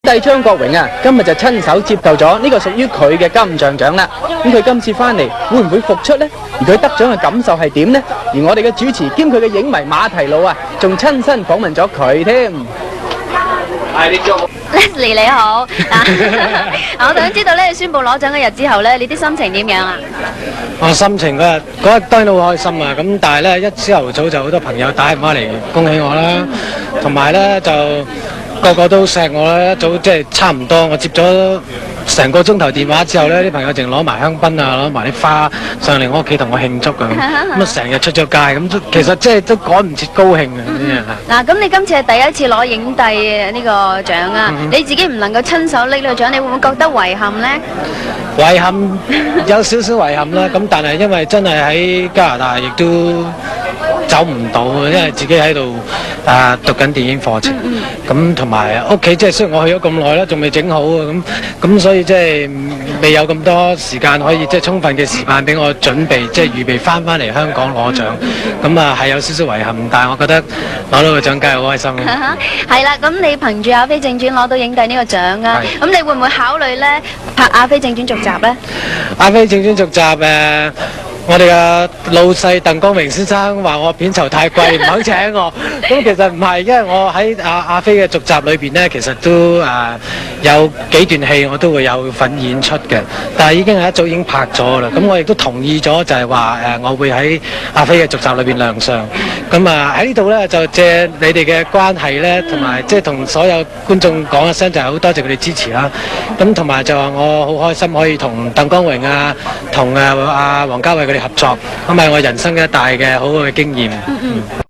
帝張國榮啊，今日就親手接受咗呢個屬於佢嘅金像獎啦。咁佢今次翻嚟會唔會復出呢？而佢得獎嘅感受係點呢？而我哋嘅主持兼佢嘅影迷馬提魯啊，仲親身訪問咗佢添。Leslie 你好，我想知道咧，你宣布攞獎嗰日之後咧，你啲心情點樣啊？我心情嗰日當然好開心啊！咁但係咧，一朝頭早就好多朋友打電話嚟恭喜我啦，同埋咧就個個都錫我啦。一早即係差唔多，我接咗成個鐘頭電話之後咧，啲朋友淨攞埋香檳啊，攞埋啲花上嚟我屋企同我慶祝㗎。咁啊，成日出咗街，咁其實即係都趕唔切高興啊！嗱，咁你今次係第一次攞影帝呢個獎啊，你自己唔能夠親手拎呢個獎，你會唔會覺得遺憾呢？遺憾有少少遺憾啦，咁但係因為真係喺加拿大亦都走唔到，因為自己喺度讀緊電影課程，咁同埋屋企即係雖然我去咗咁耐啦，仲未整好啊，咁所以即係未有咁多時間可以即係充分嘅時間俾我準備，即係預備翻嚟香港攞獎，咁係有少少遺憾，但係我覺得攞到個獎梗係好開心啦。係啦，咁你憑住《阿飛正傳》攞到影帝呢個獎啊，咁你會唔會考慮咧拍《阿飛正傳》續集咧？《阿飛正傳》續集我哋嘅老細鄧光榮先生話我片酬太貴，唔肯請我。咁其實唔係，因為我喺阿飛嘅續集裏邊呢，其實都有幾段戲我都會有份演出嘅，但係已經係一早已經拍咗啦。咁我亦都同意咗，就係話我會喺阿飛嘅續集裏邊亮相。咁喺呢度呢，就借你哋嘅關係呢，同埋即係同所有觀眾講一聲，就係好多謝佢哋支持啦。咁同埋就話我好開心可以同鄧光榮同阿王家衛佢哋合作，咁係我人生一大嘅好好嘅經驗。